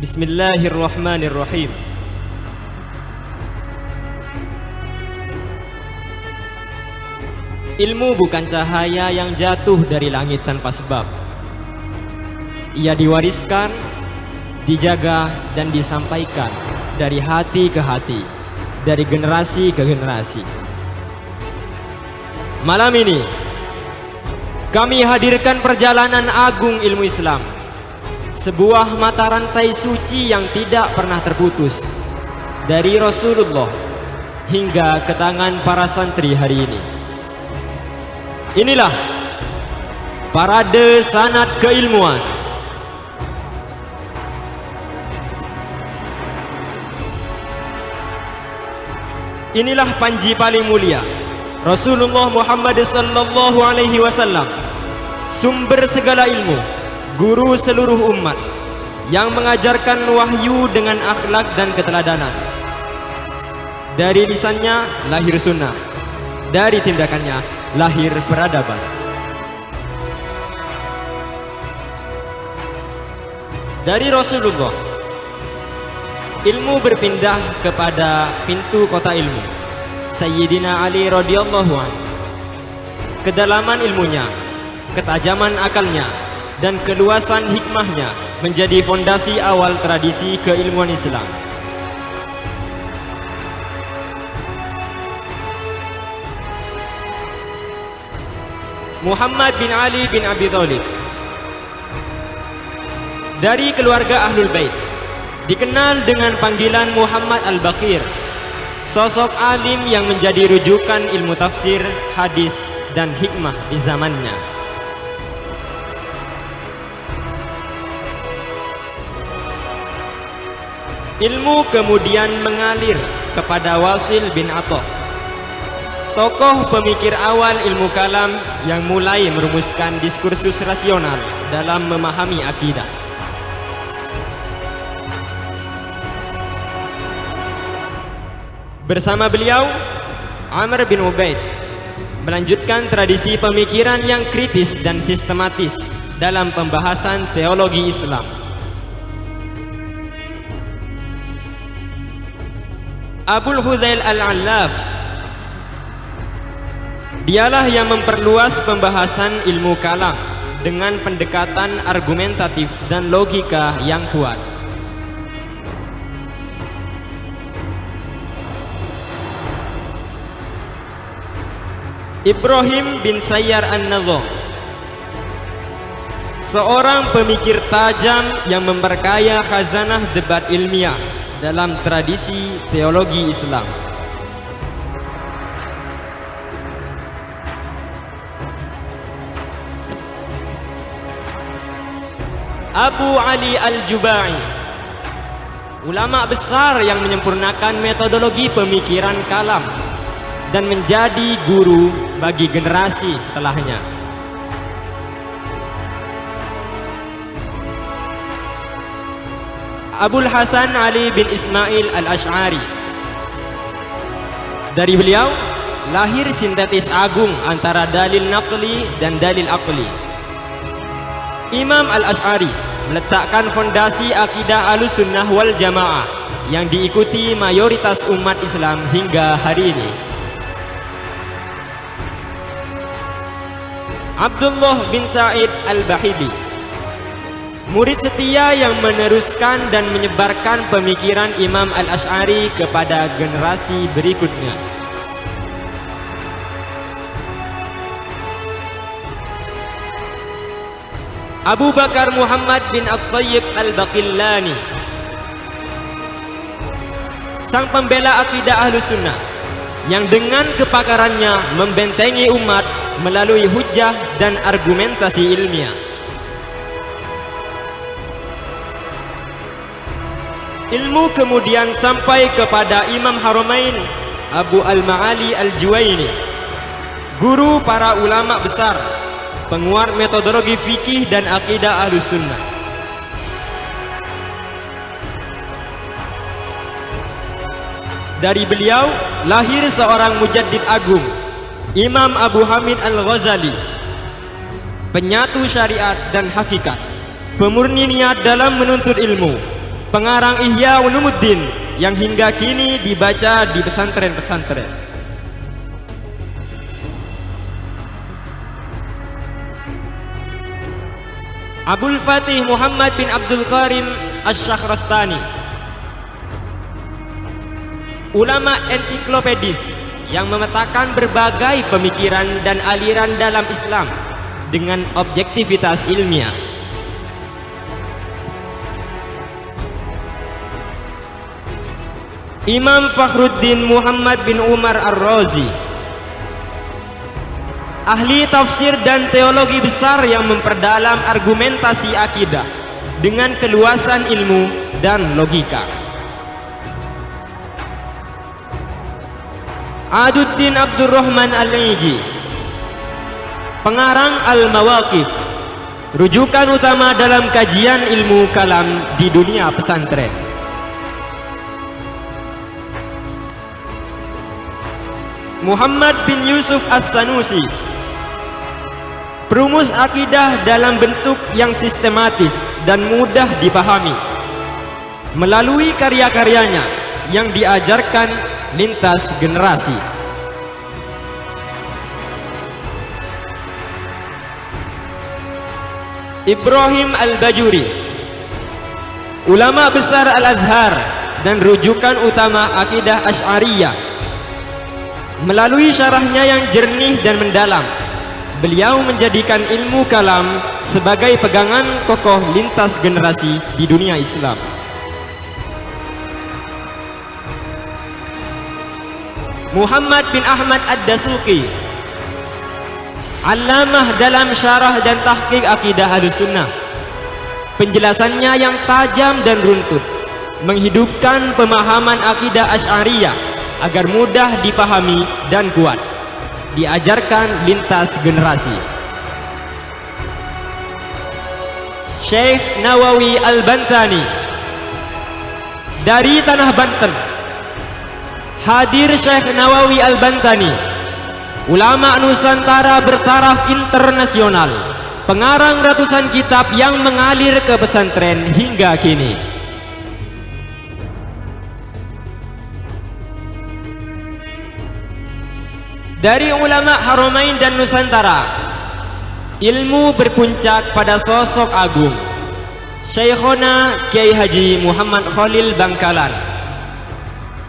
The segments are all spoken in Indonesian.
Bismillahirrahmanirrahim. Ilmu bukan cahaya yang jatuh dari langit tanpa sebab. Ia diwariskan, dijaga, dan disampaikan dari hati ke hati, dari generasi ke generasi. Malam ini kami hadirkan perjalanan agung ilmu Islam, sebuah mata rantai suci yang tidak pernah terputus dari Rasulullah hingga ke tangan para santri hari ini. Inilah parade sanad keilmuan. Inilah panji paling mulia, Rasulullah Muhammad sallallahu alaihi wasallam, sumber segala ilmu, guru seluruh umat, yang mengajarkan wahyu dengan akhlak dan keteladanan. Dari lisannya lahir sunnah, dari tindakannya lahir peradaban. Dari Rasulullah, ilmu berpindah kepada pintu kota ilmu, Sayyidina Ali radhiyallahu anhu. Kedalaman ilmunya, ketajaman akalnya, dan keluasan hikmahnya menjadi fondasi awal tradisi keilmuan Islam. Muhammad bin Ali bin Abi Thalib, dari keluarga Ahlul Bait, dikenal dengan panggilan Muhammad Al-Baqir, sosok alim yang menjadi rujukan ilmu tafsir, hadis, dan hikmah di zamannya. Ilmu kemudian mengalir kepada Wasil bin Atha, tokoh pemikir awal ilmu kalam yang mulai merumuskan diskursus rasional dalam memahami akidah. Bersama beliau, Amr bin Ubaid melanjutkan tradisi pemikiran yang kritis dan sistematis dalam pembahasan teologi Islam. Abul Hudzail Al-Allaf, dialah yang memperluas pembahasan ilmu kalam dengan pendekatan argumentatif dan logika yang kuat. Ibrahim bin Sayyar An-Nadham, seorang pemikir tajam yang memperkaya khazanah debat ilmiah dalam tradisi teologi Islam. Abu Ali Al-Jubai, ulama besar yang menyempurnakan metodologi pemikiran kalam dan menjadi guru bagi generasi setelahnya. Abul Hasan Ali bin Ismail Al-Ash'ari, dari beliau lahir sintetis agung antara dalil naqli dan dalil aqli. Imam Al-Ash'ari meletakkan fondasi akidah Ahlussunnah wal Jamaah yang diikuti mayoritas umat Islam hingga hari ini. Abdullah bin Sa'id Al-Bahili, murid setia yang meneruskan dan menyebarkan pemikiran Imam Al-Ash'ari kepada generasi berikutnya. Abu Bakar Muhammad bin At-Thayyib Al-Baqillani, sang pembela akidah Ahlussunnah yang dengan kepakarannya membentengi umat melalui hujjah dan argumentasi ilmiah. Ilmu kemudian sampai kepada Imam Haramain Abu Al-Ma'ali Al-Juwaini, guru para ulama besar, penguat metodologi fikih dan akidah Ahlussunnah. Dari beliau lahir seorang mujaddid agung, Imam Abu Hamid Al-Ghazali, penyatu syariat dan hakikat, pemurni niat dalam menuntut ilmu, pengarang Ihya Ulumuddin yang hingga kini dibaca di pesantren-pesantren. Abul Fatih Muhammad bin Abdul Karim Asy-Syakhrastani, ulama ensiklopedis yang memetakan berbagai pemikiran dan aliran dalam Islam dengan objektivitas ilmiah. Imam Fakhruddin Muhammad bin Umar Ar-Razi, ahli tafsir dan teologi besar yang memperdalam argumentasi akidah dengan keluasan ilmu dan logika. Aduddin Abdurrahman Al-Iji, pengarang Al-Mawaqif, rujukan utama dalam kajian ilmu kalam di dunia pesantren. Muhammad bin Yusuf As-Sanusi, perumus akidah dalam bentuk yang sistematis dan mudah dipahami melalui karya-karyanya yang diajarkan lintas generasi. Ibrahim Al-Bajuri, ulama besar Al-Azhar dan rujukan utama akidah Asy'ariyah. Melalui syarahnya yang jernih dan mendalam, beliau menjadikan ilmu kalam sebagai pegangan kokoh lintas generasi di dunia Islam. Muhammad bin Ahmad Ad-Dasuqi, allamah dalam syarah dan tahqiq akidah Ahlussunnah. Penjelasannya yang tajam dan runtut menghidupkan pemahaman akidah Asy'ariyah agar mudah dipahami dan kuat diajarkan lintas generasi. Syekh Nawawi Al-Bantani dari tanah Banten. Hadir Syekh Nawawi Al-Bantani, ulama Nusantara bertaraf internasional, pengarang ratusan kitab yang mengalir ke pesantren hingga kini. Dari ulama Haramain dan Nusantara, ilmu berpuncak pada sosok agung Syekhona Kiai Haji Muhammad Khalil Bangkalan.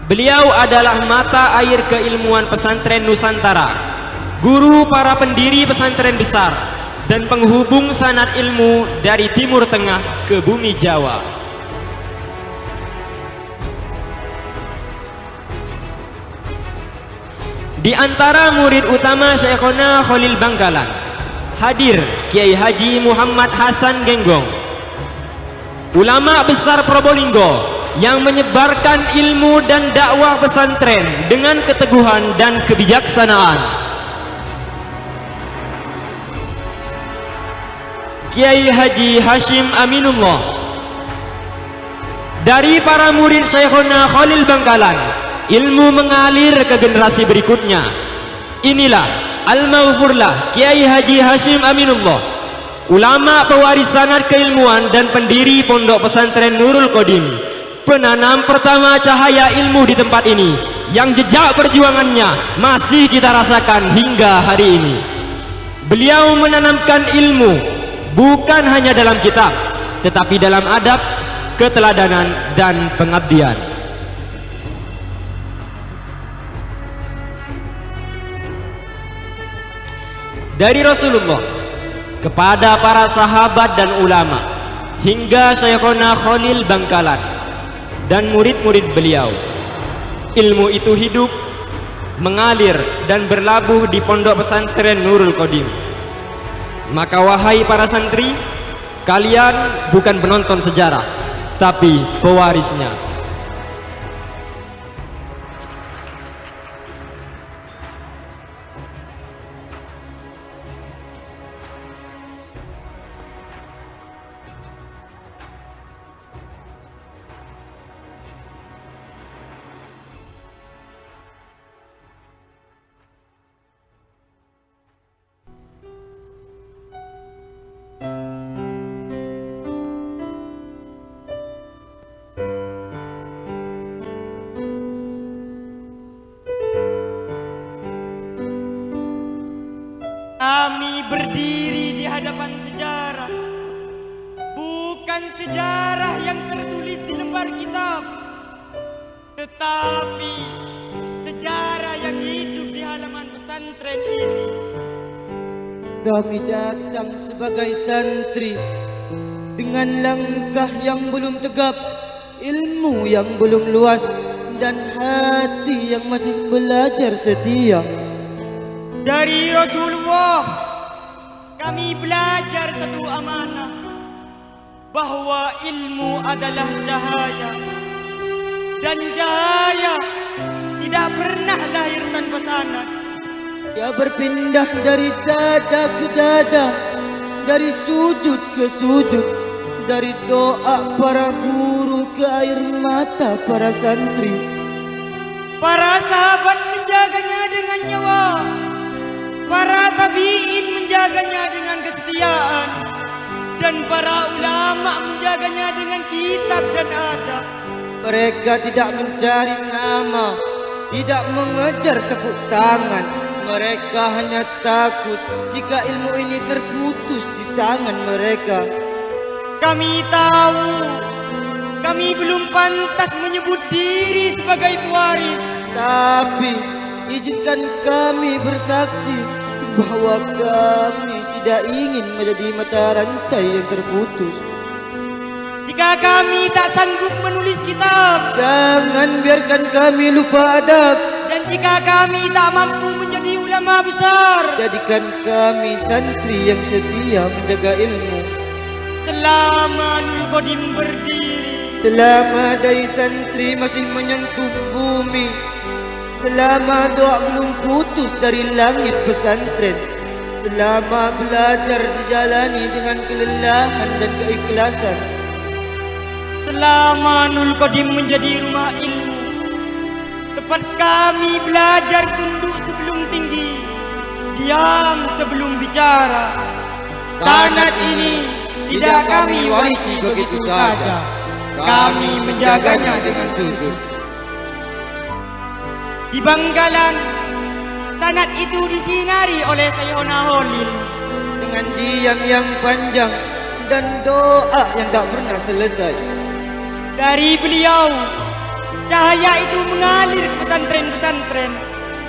Beliau adalah mata air keilmuan pesantren Nusantara, guru para pendiri pesantren besar, dan penghubung sanad ilmu dari Timur Tengah ke bumi Jawa. Di antara murid utama Syekhona Khalil Bangkalan hadir Kiai Haji Muhammad Hasan Genggong, ulama besar Probolinggo yang menyebarkan ilmu dan dakwah pesantren dengan keteguhan dan kebijaksanaan. Kiai Haji Hashim Aminullah, dari para murid Syekhona Khalil Bangkalan, ilmu mengalir ke generasi berikutnya. Inilah Al-Maghfurlah Kiai Haji Hashim Aminullah, ulama pewaris sanad keilmuan dan pendiri pondok pesantren Nurul Qadim, penanam pertama cahaya ilmu di tempat ini, yang jejak perjuangannya masih kita rasakan hingga hari ini. Beliau menanamkan ilmu bukan hanya dalam kitab, tetapi dalam adab, keteladanan, dan pengabdian. Dari Rasulullah kepada para sahabat dan ulama hingga Syekhona Khalil Bangkalan dan murid-murid beliau, ilmu itu hidup, mengalir dan berlabuh di pondok pesantren Nurul Qadim. Maka wahai para santri, kalian bukan penonton sejarah, tapi pewarisnya. Kami berdiri di hadapan sejarah, bukan sejarah yang tertulis di lembar kitab, tetapi sejarah yang hidup di halaman pesantren ini. Kami datang sebagai santri dengan langkah yang belum tegap, ilmu yang belum luas, dan hati yang masih belajar setia. Dari Rasulullah kami belajar satu amanah, bahwa ilmu adalah cahaya, dan cahaya tidak pernah lahir tanpa sanad. Dia berpindah dari dada ke dada, dari sujud ke sujud, dari doa para guru ke air mata para santri. Para sahabat menjaganya dengan nyawa, para tabi'in menjaganya dengan kesetiaan, dan para ulama menjaganya dengan kitab dan adab. Mereka tidak mencari nama, tidak mengejar tepuk tangan. Mereka hanya takut jika ilmu ini terputus di tangan mereka. Kami tahu kami belum pantas menyebut diri sebagai pewaris, Tapi izinkan kami bersaksi bahwa kami tidak ingin menjadi mata rantai yang terputus. jika kami tak sanggup menulis kitab, Jangan biarkan kami lupa adab. dan jika kami tak mampu menjadi ulama besar, Jadikan kami santri yang setia menjaga ilmu. selama Nul Qadim berdiri, Selama dai santri masih menyentuh bumi, selama doa belum putus dari langit pesantren, selama belajar dijalani dengan kelelahan dan keikhlasan, selama Nul Qadim menjadi rumah ilmu, tempat kami belajar tunduk sebelum tinggi, diam sebelum bicara. Sanad ini tidak kami warisi begitu saja, kami menjaganya dengan sujud. Di Banggalan, sanad itu disinari oleh Sayyidina Holil. dengan diam yang panjang dan doa yang tak pernah selesai. Dari beliau, cahaya itu mengalir ke pesantren-pesantren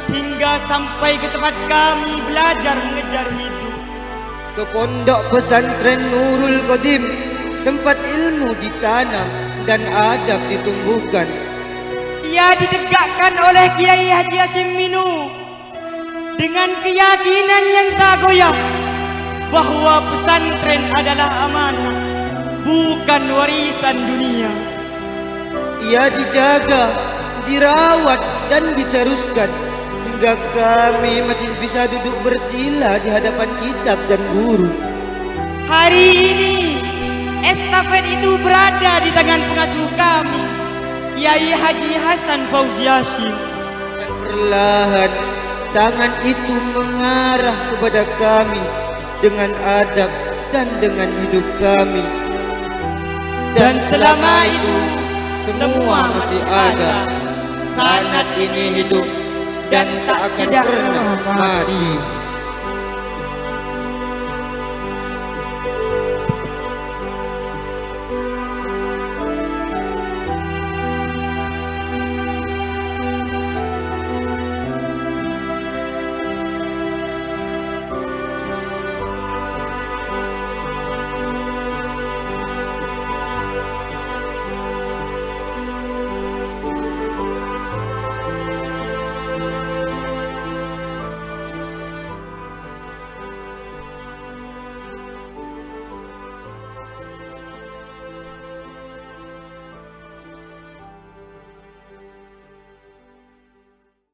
hingga sampai ke tempat kami belajar mengejar hidup. Ke pondok pesantren Nurul Qadim, tempat ilmu ditanam dan adab ditumbuhkan. Ia ditegakkan oleh Kiai Haji Hasyim Minu dengan keyakinan yang tak goyah bahwa pesantren adalah amanah, bukan warisan dunia. Ia dijaga, dirawat dan diteruskan hingga kami masih bisa duduk bersila di hadapan kitab dan guru. Hari ini estafet itu berada di tangan pengasuh kami, Kiai Haji Hasan Fauzi Hasyim. Dan perlahan tangan itu mengarah kepada kami dengan adab dan dengan hidup kami. Dan selama itu semua masih ada. Sanad ini hidup dan tak akan pernah mati.